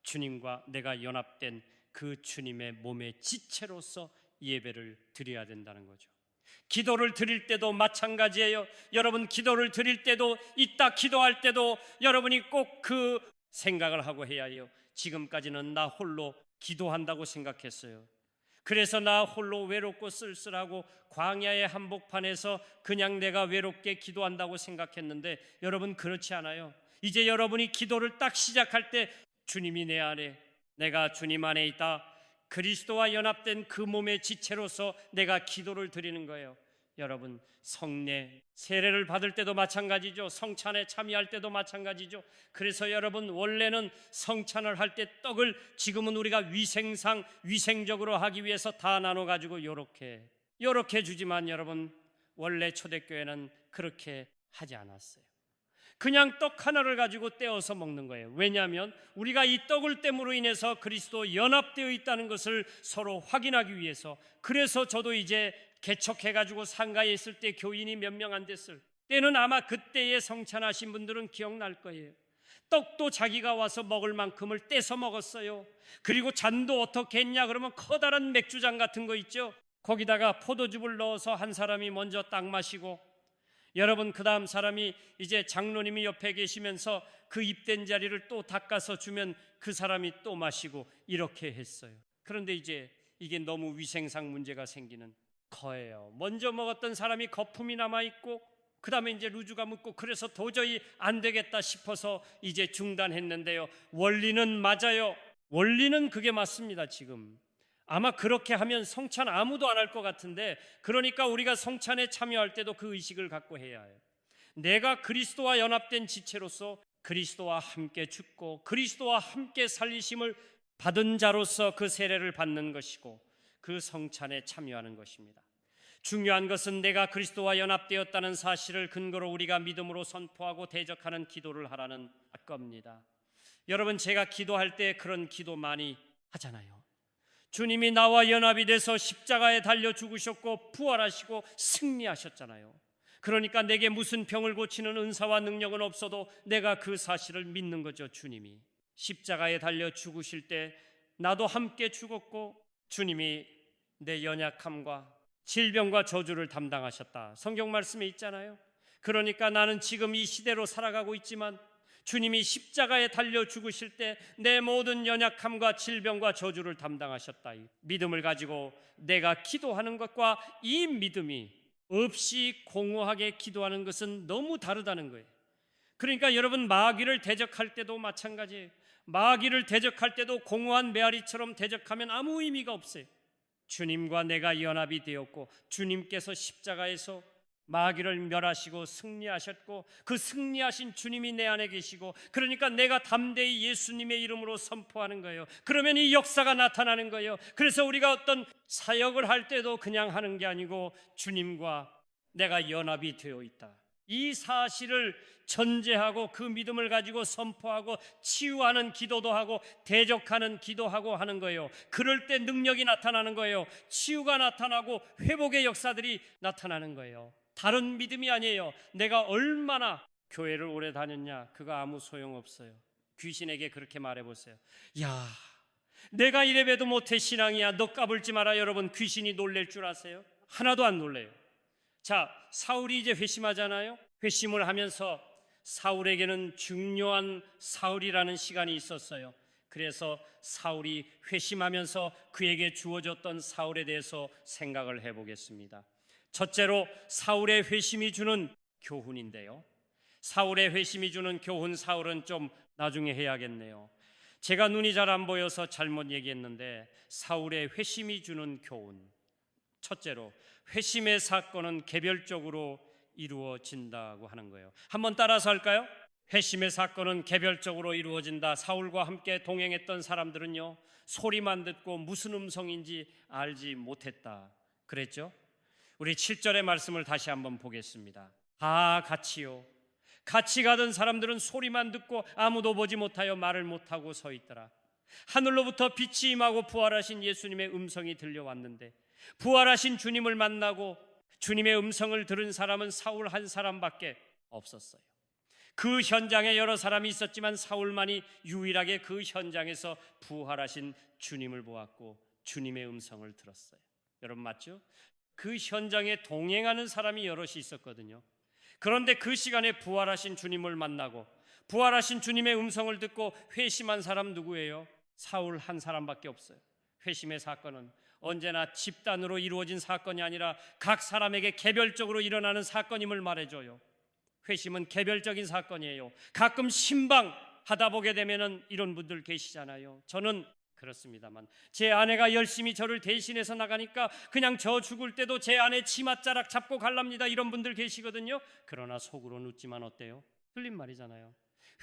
주님과 내가 연합된 그 주님의 몸의 지체로서 예배를 드려야 된다는 거죠. 기도를 드릴 때도 마찬가지예요. 여러분, 기도를 드릴 때도, 이따 기도할 때도 여러분이 꼭 그 생각을 하고 해야 해요. 지금까지는 나 홀로 기도한다고 생각했어요. 그래서 나 홀로 외롭고 쓸쓸하고 광야의 한복판에서 그냥 내가 외롭게 기도한다고 생각했는데, 여러분 그렇지 않아요. 이제 여러분이 기도를 딱 시작할 때 주님이 내 안에, 내가 주님 안에 있다, 그리스도와 연합된 그 몸의 지체로서 내가 기도를 드리는 거예요. 여러분, 성례, 세례를 받을 때도 마찬가지죠. 성찬에 참여할 때도 마찬가지죠. 그래서 여러분, 원래는 성찬을 할 때 떡을 지금은 우리가 위생적으로 하기 위해서 다 나눠가지고 요렇게 주지만, 여러분 원래 초대교회는 그렇게 하지 않았어요. 그냥 떡 하나를 가지고 떼어서 먹는 거예요. 왜냐하면 우리가 이 떡을 땜으로 인해서 그리스도 연합되어 있다는 것을 서로 확인하기 위해서. 그래서 저도 이제 개척해가지고 상가에 있을 때 교인이 몇 명 안 됐을 때는 아마 그때에 성찬하신 분들은 기억날 거예요. 떡도 자기가 와서 먹을 만큼을 떼서 먹었어요. 그리고 잔도 어떻게 했냐 그러면 커다란 맥주잔 같은 거 있죠. 거기다가 포도즙을 넣어서 한 사람이 먼저 딱 마시고, 여러분 그 다음 사람이, 이제 장로님이 옆에 계시면서 그 입된 자리를 또 닦아서 주면 그 사람이 또 마시고, 이렇게 했어요. 그런데 이제 이게 너무 위생상 문제가 생기는 거예요. 먼저 먹었던 사람이 거품이 남아있고, 그 다음에 이제 루즈가 묻고, 그래서 도저히 안 되겠다 싶어서 이제 중단했는데요. 원리는 맞아요. 원리는 그게 맞습니다. 지금 아마 그렇게 하면 성찬 아무도 안 할 것 같은데, 그러니까 우리가 성찬에 참여할 때도 그 의식을 갖고 해야 해요. 내가 그리스도와 연합된 지체로서 그리스도와 함께 죽고 그리스도와 함께 살리심을 받은 자로서 그 세례를 받는 것이고 그 성찬에 참여하는 것입니다. 중요한 것은 내가 그리스도와 연합되었다는 사실을 근거로 우리가 믿음으로 선포하고 대적하는 기도를 하라는 겁니다. 여러분, 제가 기도할 때 그런 기도 많이 하잖아요. 주님이 나와 연합이 돼서 십자가에 달려 죽으셨고 부활하시고 승리하셨잖아요. 그러니까 내게 무슨 병을 고치는 은사와 능력은 없어도 내가 그 사실을 믿는 거죠. 주님이 십자가에 달려 죽으실 때 나도 함께 죽었고 주님이 내 연약함과 질병과 저주를 담당하셨다. 성경 말씀에 있잖아요. 그러니까 나는 지금 이 시대로 살아가고 있지만 주님이 십자가에 달려 죽으실 때 내 모든 연약함과 질병과 저주를 담당하셨다. 이 믿음을 가지고 내가 기도하는 것과 이 믿음이 없이 공허하게 기도하는 것은 너무 다르다는 거예요. 그러니까 여러분, 마귀를 대적할 때도 마찬가지예요. 마귀를 대적할 때도 공허한 메아리처럼 대적하면 아무 의미가 없어요. 주님과 내가 연합이 되었고 주님께서 십자가에서 마귀를 멸하시고 승리하셨고 그 승리하신 주님이 내 안에 계시고, 그러니까 내가 담대히 예수님의 이름으로 선포하는 거예요. 그러면 이 역사가 나타나는 거예요. 그래서 우리가 어떤 사역을 할 때도 그냥 하는 게 아니고 주님과 내가 연합이 되어 있다, 이 사실을 전제하고 그 믿음을 가지고 선포하고 치유하는 기도도 하고 대적하는 기도하고 하는 거예요. 그럴 때 능력이 나타나는 거예요. 치유가 나타나고 회복의 역사들이 나타나는 거예요. 다른 믿음이 아니에요. 내가 얼마나 교회를 오래 다녔냐, 그거 아무 소용없어요. 귀신에게 그렇게 말해보세요. 야, 내가 이래봬도 못해 신앙이야, 너 까불지 마라. 여러분, 귀신이 놀랄 줄 아세요? 하나도 안 놀래요. 자, 사울이 이제 회심하잖아요. 회심을 하면서 사울에게는 중요한 사울이라는 시간이 있었어요. 그래서 사울이 회심하면서 그에게 주어졌던 사울에 대해서 생각을 해보겠습니다. 첫째로 사울의 회심이 주는 교훈인데요. 사울의 회심이 주는 교훈, 사울은 좀 나중에 해야겠네요. 제가 눈이 잘 안 보여서 잘못 얘기했는데, 사울의 회심이 주는 교훈. 첫째로, 회심의 사건은 개별적으로 이루어진다고 하는 거예요. 한번 따라서 할까요? 회심의 사건은 개별적으로 이루어진다. 사울과 함께 동행했던 사람들은요, 소리만 듣고 무슨 음성인지 알지 못했다 그랬죠. 우리 7절의 말씀을 다시 한번 보겠습니다. 다 같이요, 같이 가던 사람들은 소리만 듣고 아무도 보지 못하여 말을 못하고 서 있더라. 하늘로부터 빛이 임하고 부활하신 예수님의 음성이 들려왔는데, 부활하신 주님을 만나고 주님의 음성을 들은 사람은 사울 한 사람밖에 없었어요. 그 현장에 여러 사람이 있었지만 사울만이 유일하게 그 현장에서 부활하신 주님을 보았고 주님의 음성을 들었어요. 여러분 맞죠? 그 현장에 동행하는 사람이 여럿이 있었거든요. 그런데 그 시간에 부활하신 주님을 만나고 부활하신 주님의 음성을 듣고 회심한 사람 누구예요? 사울 한 사람밖에 없어요. 회심의 사건은 언제나 집단으로 이루어진 사건이 아니라 각 사람에게 개별적으로 일어나는 사건임을 말해줘요. 회심은 개별적인 사건이에요. 가끔 신방하다 보게 되면은 이런 분들 계시잖아요. 저는 그렇습니다만 제 아내가 열심히 저를 대신해서 나가니까 그냥 저 죽을 때도 제 아내 치맛자락 잡고 갈랍니다. 이런 분들 계시거든요. 그러나 속으로는 웃지만 어때요? 틀린 말이잖아요.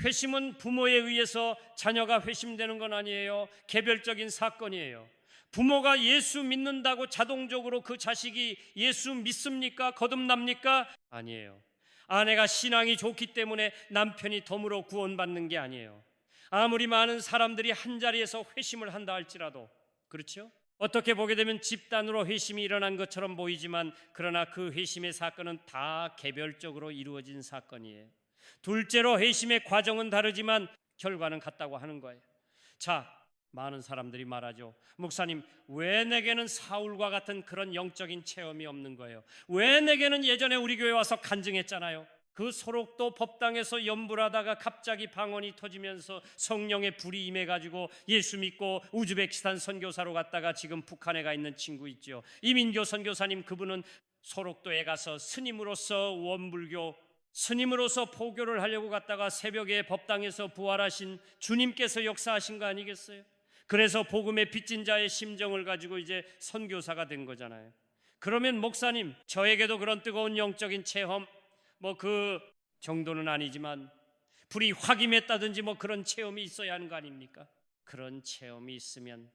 회심은 부모에 의해서 자녀가 회심되는 건 아니에요. 개별적인 사건이에요. 부모가 예수 믿는다고 자동적으로 그 자식이 예수 믿습니까? 거듭납니까? 아니에요. 아내가 신앙이 좋기 때문에 남편이 덤으로 구원받는 게 아니에요. 아무리 많은 사람들이 한자리에서 회심을 한다 할지라도, 그렇죠? 어떻게 보게 되면 집단으로 회심이 일어난 것처럼 보이지만 그러나 그 회심의 사건은 다 개별적으로 이루어진 사건이에요. 둘째로 회심의 과정은 다르지만 결과는 같다고 하는 거예요. 자, 많은 사람들이 말하죠. 목사님, 왜 내게는 사울과 같은 그런 영적인 체험이 없는 거예요? 왜 내게는 예전에 우리 교회 와서 간증했잖아요. 그 소록도 법당에서 연불하다가 갑자기 방언이 터지면서 성령의 불이 임해가지고 예수 믿고 우즈베키스탄 선교사로 갔다가 지금 북한에 가 있는 친구 있죠. 이민교 선교사님, 그분은 소록도에 가서 스님으로서 원불교 스님으로서 포교를 하려고 갔다가 새벽에 법당에서 부활하신 주님께서 역사하신 거 아니겠어요? 그래서 복음의 빚진 자의 심정을 가지고 이제 선교사가 된 거잖아요. 그러면 목사님, 저에게도 그런 뜨거운 영적인 체험 그 정도는 아니지만 불이 확 임했다든지 그런 체험이 있어야 하는 거 아닙니까? 그런 체험이 있으면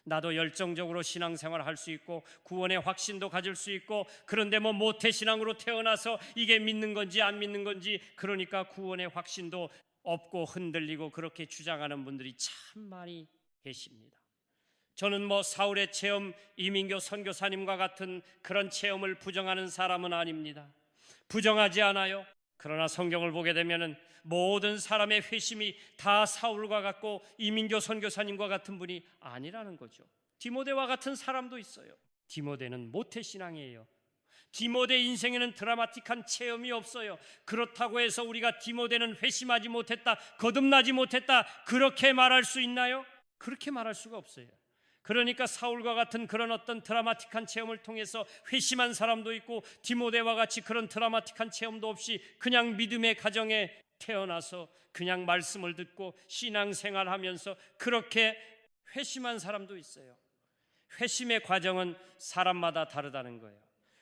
나도 열정적으로 신앙생활을 할 수 있고 구원의 확신도 가질 수 있고, 그런데 모태신앙으로 태어나서 이게 믿는 건지 안 믿는 건지, 그러니까 구원의 확신도 없고 흔들리고 그렇게 주장하는 분들이 참 많이 계십니다. 저는 사울의 체험, 이민교 선교사님과 같은 그런 체험을 부정하는 사람은 아닙니다. 부정하지 않아요. 그러나 성경을 보게 되면은 모든 사람의 회심이 다 사울과 같고 이민교 선교사님과 같은 분이 아니라는 거죠. 디모데와 같은 사람도 있어요. 디모데는 모태신앙이에요. 디모데 인생에는 드라마틱한 체험이 없어요. 그렇다고 해서 우리가 디모데는 회심하지 못했다, 거듭나지 못했다, 그렇게 말할 수 있나요? 그렇게 말할 수가 없어요. 그러니까 사울과 같은 그런 어떤 드라마틱한 체험을 통해서 회심한 사람도 있고, 디모데와 같이 그런 드라마틱한 체험도 없이 그냥 믿음의 가정에 태어나서 그냥 말씀을 듣고 신앙생활하면서 그렇게 회심한 사람도 있어요. 회심의 과정은 사람마다 다르다는 거예요.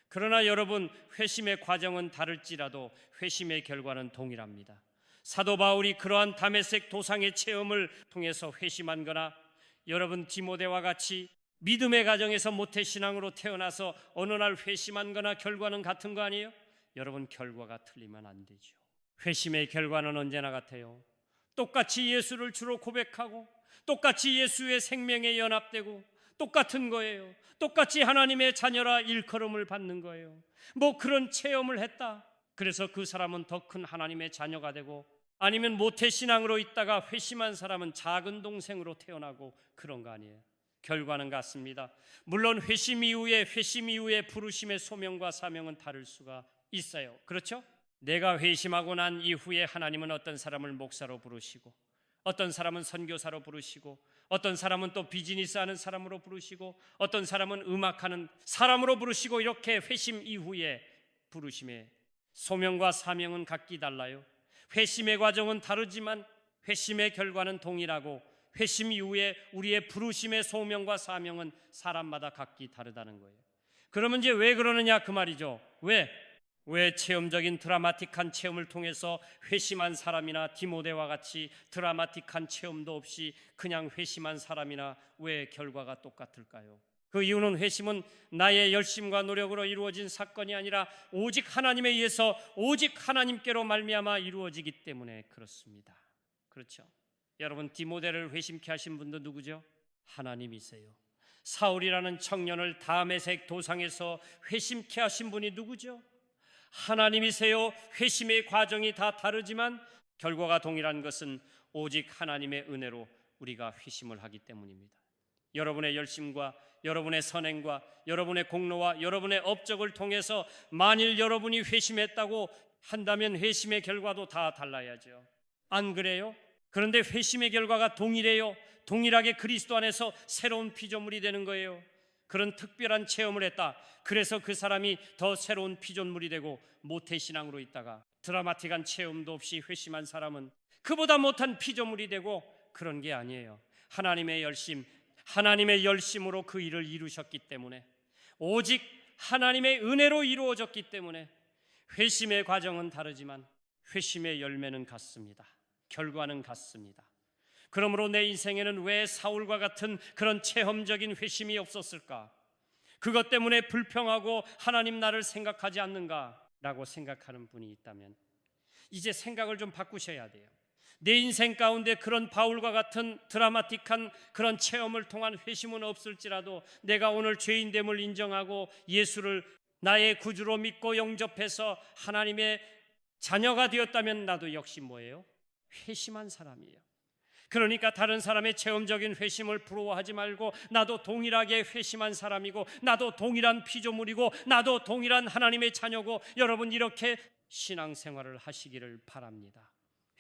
그러나 여러분, 회심의 과정은 다를지라도 회심의 결과는 동일합니다. 사도 바울이 그러한 다메섹 도상의 체험을 통해서 회심한 거나, 여러분 디모데와 같이 믿음의 가정에서 모태신앙으로 태어나서 어느 날 회심한 거나 결과는 같은 거 아니에요? 여러분, 결과가 틀리면 안 되죠. 회심의 결과는 언제나 같아요. 똑같이 예수를 주로 고백하고 똑같이 예수의 생명에 연합되고 똑같은 거예요. 똑같이 하나님의 자녀라 일컬음을 받는 거예요. 그런 체험을 했다, 그래서 그 사람은 더 큰 하나님의 자녀가 되고, 아니면 모태신앙으로 있다가 회심한 사람은 작은 동생으로 태어나고 그런 거 아니에요. 결과는 같습니다. 물론 회심 이후에 부르심의 소명과 사명은 다를 수가 있어요. 그렇죠? 내가 회심하고 난 이후에 하나님은 어떤 사람을 목사로 부르시고, 어떤 사람은 선교사로 부르시고, 어떤 사람은 또 비즈니스 하는 사람으로 부르시고 어떤 사람은 음악하는 사람으로 부르시고 이렇게 회심 이후에 부르심의 소명과 사명은 각기 달라요. 회심의 과정은 다르지만 회심의 결과는 동일하고 회심 이후에 우리의 부르심의 소명과 사명은 사람마다 각기 다르다는 거예요. 그러면 이제 왜 그러느냐 그 말이죠. 왜 체험적인 드라마틱한 체험을 통해서 회심한 사람이나 디모데와 같이 드라마틱한 체험도 없이 그냥 회심한 사람이나 왜 결과가 똑같을까요? 그 이유는 회심은 나의 열심과 노력으로 이루어진 사건이 아니라 오직 하나님에 의해서 오직 하나님께로 말미암아 이루어지기 때문에 그렇습니다. 그렇죠? 여러분, 디모데를 회심케 하신 분도 누구죠? 하나님이세요. 사울이라는 청년을 다메섹 도상에서 회심케 하신 분이 누구죠? 하나님이세요. 회심의 과정이 다 다르지만 결과가 동일한 것은 오직 하나님의 은혜로 우리가 회심을 하기 때문입니다. 여러분의 열심과 여러분의 선행과 여러분의 공로와 여러분의 업적을 통해서 만일 여러분이 회심했다고 한다면 회심의 결과도 다 달라야죠. 안 그래요? 그런데 회심의 결과가 동일해요. 동일하게 그리스도 안에서 새로운 피조물이 되는 거예요. 그런 특별한 체험을 했다. 그래서 그 사람이 더 새로운 피조물이 되고 모태신앙으로 있다가 드라마틱한 체험도 없이 회심한 사람은 그보다 못한 피조물이 되고 그런 게 아니에요. 하나님의 열심으로 그 일을 이루셨기 때문에 오직 하나님의 은혜로 이루어졌기 때문에 회심의 과정은 다르지만 회심의 열매는 같습니다. 결과는 같습니다. 그러므로 내 인생에는 왜 사울과 같은 그런 체험적인 회심이 없었을까? 그것 때문에 불평하고 하나님 나를 생각하지 않는가라고 생각하는 분이 있다면 이제 생각을 좀 바꾸셔야 돼요. 내 인생 가운데 그런 바울과 같은 드라마틱한 그런 체험을 통한 회심은 없을지라도 내가 오늘 죄인됨을 인정하고 예수를 나의 구주로 믿고 영접해서 하나님의 자녀가 되었다면 나도 역시 뭐예요? 회심한 사람이에요. 그러니까 다른 사람의 체험적인 회심을 부러워하지 말고 나도 동일하게 회심한 사람이고 나도 동일한 피조물이고 나도 동일한 하나님의 자녀고 여러분 이렇게 신앙생활을 하시기를 바랍니다.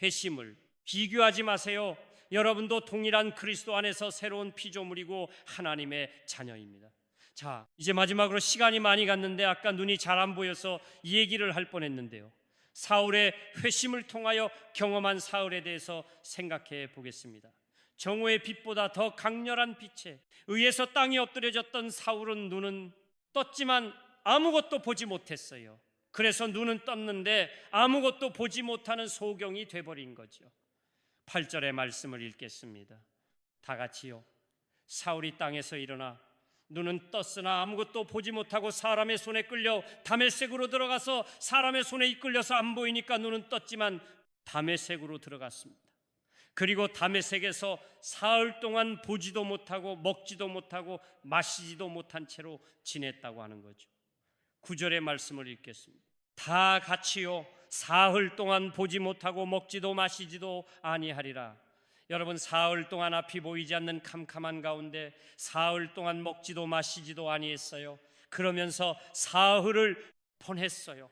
회심을 비교하지 마세요. 여러분도 동일한 그리스도 안에서 새로운 피조물이고 하나님의 자녀입니다. 자, 이제 마지막으로 시간이 많이 갔는데 아까 눈이 잘 안 보여서 이 얘기를 할 뻔했는데요. 사울의 회심을 통하여 경험한 사울에 대해서 생각해 보겠습니다. 정오의 빛보다 더 강렬한 빛에 의해서 땅이 엎드려졌던 사울은 눈은 떴지만 아무것도 보지 못했어요. 그래서 눈은 떴는데 아무것도 보지 못하는 소경이 돼버린 거죠. 8절의 말씀을 읽겠습니다. 다 같이요. 사울이 땅에서 일어나 눈은 떴으나 아무것도 보지 못하고 사람의 손에 끌려 다메섹으로 들어가서 사람의 손에 이끌려서 안 보이니까 눈은 떴지만 다메섹으로 들어갔습니다. 그리고 다메섹에서 사흘 동안 보지도 못하고 먹지도 못하고 마시지도 못한 채로 지냈다고 하는 거죠. 9절의 말씀을 읽겠습니다. 다 같이요 사흘 동안 보지 못하고 먹지도 마시지도 아니하리라. 여러분, 사흘 동안 앞이 보이지 않는 캄캄한 가운데 사흘 동안 먹지도 마시지도 아니했어요. 그러면서 사흘을 보냈어요.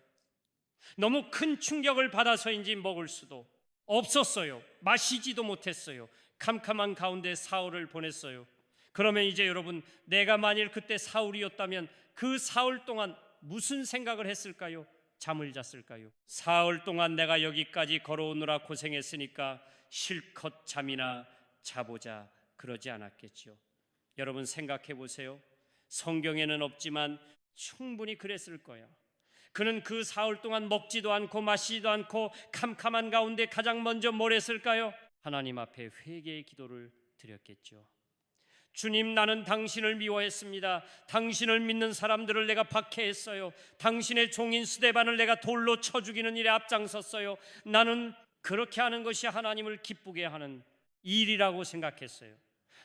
너무 큰 충격을 받아서인지 먹을 수도 없었어요. 마시지도 못했어요. 캄캄한 가운데 사흘을 보냈어요. 그러면 이제 여러분, 내가 만일 그때 사울이었다면 그 사흘 동안 무슨 생각을 했을까요? 잠을 잤을까요? 사흘 동안 내가 여기까지 걸어오느라 고생했으니까 실컷 잠이나 자보자 그러지 않았겠죠. 여러분 생각해 보세요. 성경에는 없지만 충분히 그랬을 거예요. 그는 그 사흘 동안 먹지도 않고 마시지도 않고 캄캄한 가운데 가장 먼저 뭘 했을까요? 하나님 앞에 회개의 기도를 드렸겠죠. 주님, 나는 당신을 미워했습니다. 당신을 믿는 사람들을 내가 박해했어요. 당신의 종인 스데반을 내가 돌로 쳐 죽이는 일에 앞장섰어요. 나는 그렇게 하는 것이 하나님을 기쁘게 하는 일이라고 생각했어요.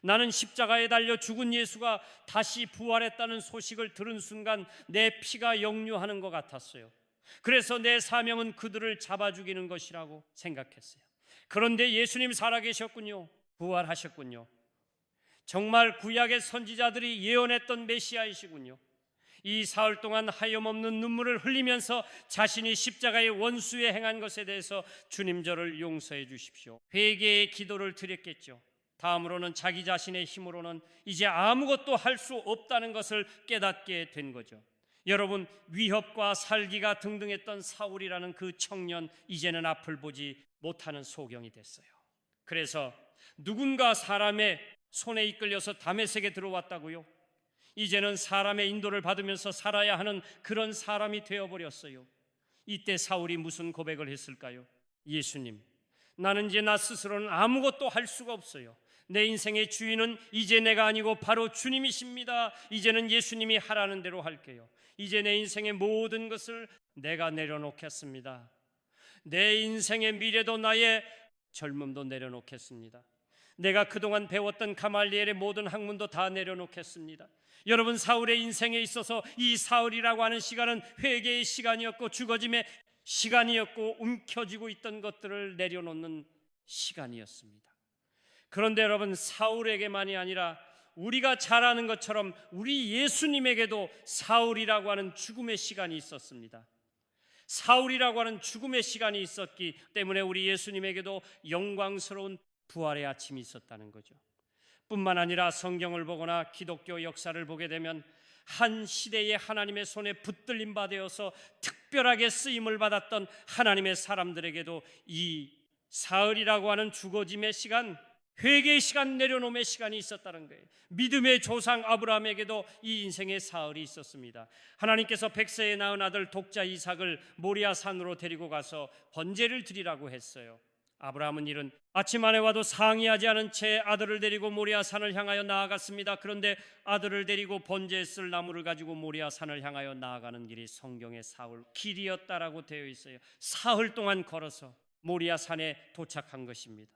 나는 십자가에 달려 죽은 예수가 다시 부활했다는 소식을 들은 순간 내 피가 역류하는 것 같았어요. 그래서 내 사명은 그들을 잡아 죽이는 것이라고 생각했어요. 그런데 예수님 살아계셨군요. 부활하셨군요. 정말 구약의 선지자들이 예언했던 메시아이시군요. 이 사흘 동안 하염없는 눈물을 흘리면서 자신이 십자가의 원수에 행한 것에 대해서 주님 저를 용서해 주십시오. 회개의 기도를 드렸겠죠. 다음으로는 자기 자신의 힘으로는 이제 아무것도 할 수 없다는 것을 깨닫게 된 거죠. 여러분, 위협과 살기가 등등했던 사울이라는 그 청년, 이제는 앞을 보지 못하는 소경이 됐어요. 그래서 누군가 사람의 손에 이끌려서 다메섹에 들어왔다고요? 이제는 사람의 인도를 받으면서 살아야 하는 그런 사람이 되어버렸어요. 이때 사울이 무슨 고백을 했을까요? 예수님, 나는 이제 나 스스로는 아무것도 할 수가 없어요. 내 인생의 주인은 이제 내가 아니고 바로 주님이십니다. 이제는 예수님이 하라는 대로 할게요. 이제 내 인생의 모든 것을 내가 내려놓겠습니다. 내 인생의 미래도 나의 젊음도 내려놓겠습니다. 내가 그동안 배웠던 가말리엘의 모든 학문도 다 내려놓겠습니다. 여러분, 사울의 인생에 있어서 이 사울이라고 하는 시간은 회개의 시간이었고 죽어짐의 시간이었고 움켜쥐고 있던 것들을 내려놓는 시간이었습니다. 그런데 여러분, 사울에게만이 아니라 우리가 잘 아는 것처럼 우리 예수님에게도 사울이라고 하는 죽음의 시간이 있었습니다. 사울이라고 하는 죽음의 시간이 있었기 때문에 우리 예수님에게도 영광스러운 부활의 아침이 있었다는 거죠. 뿐만 아니라 성경을 보거나 기독교 역사를 보게 되면 한 시대에 하나님의 손에 붙들림 받아서 특별하게 쓰임을 받았던 하나님의 사람들에게도 이 사흘이라고 하는 죽어짐의 시간, 회개의 시간, 내려놓음의 시간이 있었다는 거예요. 믿음의 조상 아브라함에게도 이 인생의 사흘이 있었습니다. 하나님께서 100세에 낳은 아들 독자 이삭을 모리아 산으로 데리고 가서 번제를 드리라고 했어요. 아브라함은 이른 아침 안에 와도 상의하지 않은 채 아들을 데리고 모리아 산을 향하여 나아갔습니다. 그런데 아들을 데리고 번제에 쓸 나무를 가지고 모리아 산을 향하여 나아가는 길이 성경의 사흘 길이었다라고 되어 있어요. 사흘 동안 걸어서 모리아 산에 도착한 것입니다.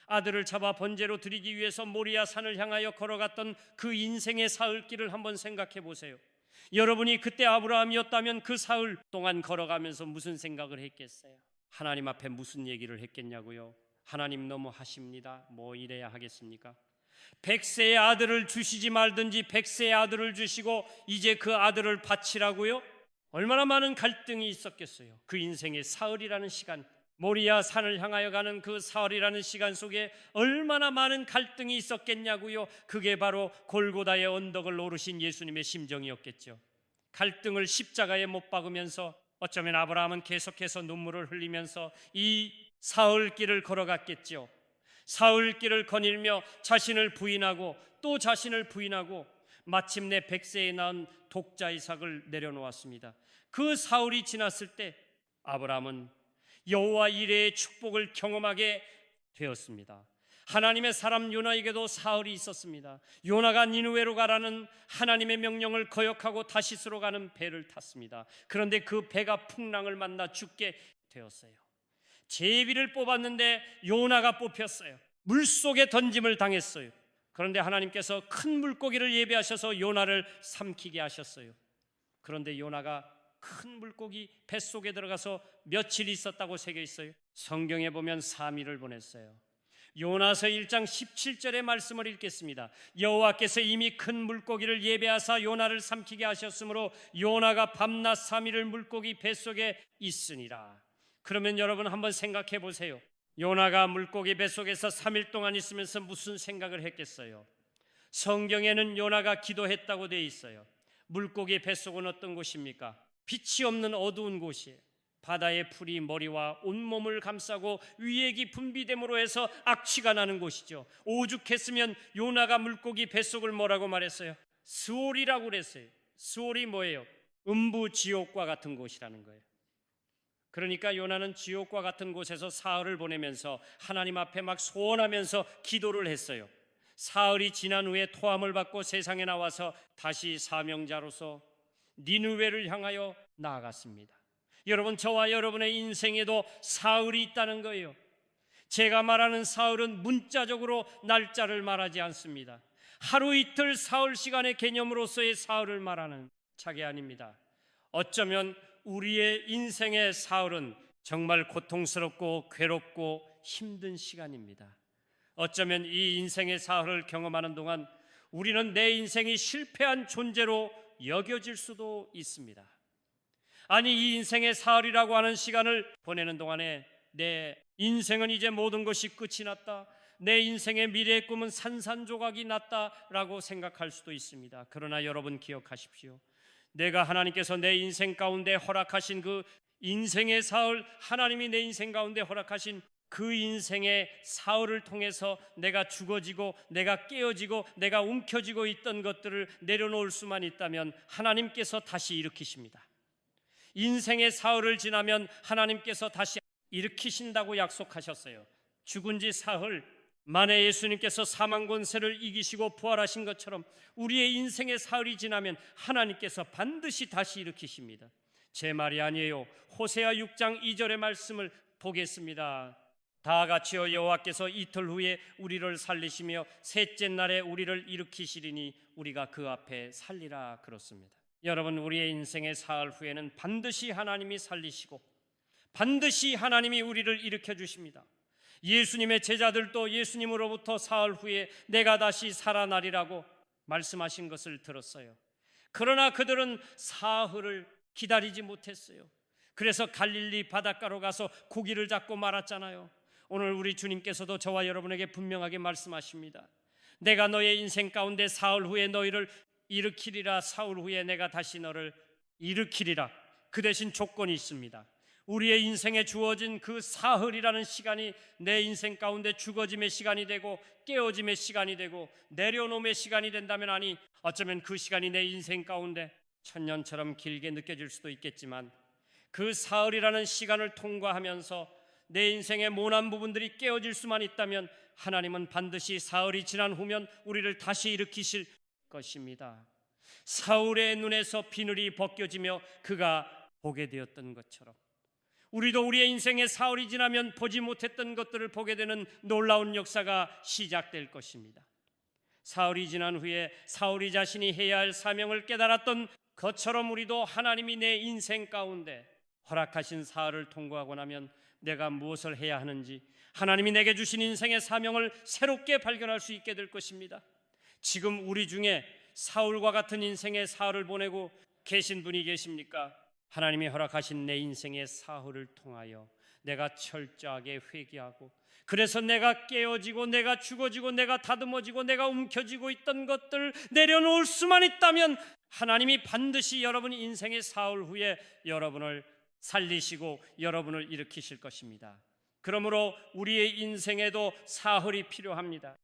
아들을 잡아 번제로 드리기 위해서 모리아 산을 향하여 걸어갔던 그 인생의 사흘길을 한번 생각해 보세요. 여러분이 그때 아브라함이었다면 그 사흘 동안 걸어가면서 무슨 생각을 했겠어요? 하나님 앞에 무슨 얘기를 했겠냐고요? 하나님 너무 하십니다. 뭐 이래야 하겠습니까? 100세의 아들을 주시지 말든지 100세의 아들을 주시고 이제 그 아들을 바치라고요? 얼마나 많은 갈등이 있었겠어요. 그 인생의 사흘이라는 시간, 모리아 산을 향하여 가는 그 사흘이라는 시간 속에 얼마나 많은 갈등이 있었겠냐고요. 그게 바로 골고다의 언덕을 오르신 예수님의 심정이었겠죠. 갈등을 십자가에 못 박으면서 어쩌면 아브라함은 계속해서 눈물을 흘리면서 이 사흘길을 걸어갔겠죠. 사흘길을 거닐며 자신을 부인하고 또 자신을 부인하고 마침내 100세에 낳은 독자 이삭을 내려놓았습니다. 그 사흘이 지났을 때 아브라함은 여호와 이레의 축복을 경험하게 되었습니다. 하나님의 사람 요나에게도 사흘이 있었습니다. 요나가 니느웨로 가라는 하나님의 명령을 거역하고 다시스로 가는 배를 탔습니다. 그런데 그 배가 풍랑을 만나 죽게 되었어요. 제비를 뽑았는데 요나가 뽑혔어요. 물속에 던짐을 당했어요. 그런데 하나님께서 큰 물고기를 예비하셔서 요나를 삼키게 하셨어요. 그런데 요나가 큰 물고기 뱃속에 들어가서 며칠 있었다고 새겨 있어요. 성경에 보면 3일을 보냈어요. 요나서 1장 17절의 말씀을 읽겠습니다. 여호와께서 이미 큰 물고기를 예배하사 요나를 삼키게 하셨으므로 요나가 밤낮 3일을 물고기 뱃속에 있으니라. 그러면 여러분 한번 생각해 보세요. 요나가 물고기 뱃속에서 3일 동안 있으면서 무슨 생각을 했겠어요? 성경에는 요나가 기도했다고 되어 있어요. 물고기 뱃속은 어떤 곳입니까? 빛이 없는 어두운 곳이에요. 바다의 풀이 머리와 온몸을 감싸고 위에 깊은 비댐으로 해서 악취가 나는 곳이죠. 오죽했으면 요나가 물고기 뱃속을 뭐라고 말했어요? 스올이라고 그랬어요. 스올이 뭐예요? 음부 지옥과 같은 곳이라는 거예요. 그러니까 요나는 지옥과 같은 곳에서 사흘을 보내면서 하나님 앞에 막 소원하면서 기도를 했어요. 사흘이 지난 후에 토함을 받고 세상에 나와서 다시 사명자로서 니느웨를 향하여 나아갔습니다. 여러분, 저와 여러분의 인생에도 사흘이 있다는 거예요. 제가 말하는 사흘은 문자적으로 날짜를 말하지 않습니다. 하루 이틀 사흘 시간의 개념으로서의 사흘을 말하는 차게 아닙니다. 어쩌면 우리의 인생의 사흘은 정말 고통스럽고 괴롭고 힘든 시간입니다. 어쩌면 이 인생의 사흘을 경험하는 동안 우리는 내 인생이 실패한 존재로 여겨질 수도 있습니다. 아니, 이 인생의 사흘이라고 하는 시간을 보내는 동안에 내 인생은 이제 모든 것이 끝이 났다, 내 인생의 미래의 꿈은 산산조각이 났다라고 생각할 수도 있습니다. 그러나 여러분 기억하십시오. 내가 하나님께서 내 인생 가운데 허락하신 그 인생의 사흘, 하나님이 내 인생 가운데 허락하신 그 인생의 사흘을 통해서 내가 죽어지고 내가 깨어지고 내가 움켜쥐고 있던 것들을 내려놓을 수만 있다면 하나님께서 다시 일으키십니다. 인생의 사흘을 지나면 하나님께서 다시 일으키신다고 약속하셨어요. 죽은 지 사흘 만에 예수님께서 사망 권세를 이기시고 부활하신 것처럼 우리의 인생의 사흘이 지나면 하나님께서 반드시 다시 일으키십니다. 제 말이 아니에요. 호세아 6장 2절의 말씀을 보겠습니다. 다 같이여 여호와께서 이틀 후에 우리를 살리시며 셋째 날에 우리를 일으키시리니 우리가 그 앞에 살리라 그렇습니다. 여러분, 우리의 인생의 사흘 후에는 반드시 하나님이 살리시고 반드시 하나님이 우리를 일으켜 주십니다. 예수님의 제자들도 예수님으로부터 사흘 후에 내가 다시 살아나리라고 말씀하신 것을 들었어요. 그러나 그들은 사흘을 기다리지 못했어요. 그래서 갈릴리 바닷가로 가서 고기를 잡고 말았잖아요. 오늘 우리 주님께서도 저와 여러분에게 분명하게 말씀하십니다. 내가 너의 인생 가운데 사흘 후에 너희를 일으키리라. 사흘 후에 내가 다시 너를 일으키리라. 그 대신 조건이 있습니다. 우리의 인생에 주어진 그 사흘이라는 시간이 내 인생 가운데 죽어짐의 시간이 되고 깨어짐의 시간이 되고 내려놓음의 시간이 된다면, 아니 어쩌면 그 시간이 내 인생 가운데 천년처럼 길게 느껴질 수도 있겠지만 그 사흘이라는 시간을 통과하면서 내 인생의 모난 부분들이 깨어질 수만 있다면 하나님은 반드시 사흘이 지난 후면 우리를 다시 일으키실 것입니다. 사울의 눈에서 비늘이 벗겨지며 그가 보게 되었던 것처럼 우리도 우리의 인생의 사흘이 지나면 보지 못했던 것들을 보게 되는 놀라운 역사가 시작될 것입니다. 사흘이 지난 후에 사울이 자신이 해야 할 사명을 깨달았던 것처럼 우리도 하나님이 내 인생 가운데 허락하신 사흘을 통과하고 나면 내가 무엇을 해야 하는지, 하나님이 내게 주신 인생의 사명을 새롭게 발견할 수 있게 될 것입니다. 지금 우리 중에 사울과 같은 인생의 사흘을 보내고 계신 분이 계십니까? 하나님이 허락하신 내 인생의 사흘을 통하여 내가 철저하게 회개하고, 그래서 내가 깨어지고 내가 죽어지고 내가 다듬어지고 내가 움켜쥐고 있던 것들을 내려놓을 수만 있다면 하나님이 반드시 여러분 인생의 사흘 후에 여러분을 살리시고 여러분을 일으키실 것입니다. 그러므로 우리의 인생에도 사흘이 필요합니다.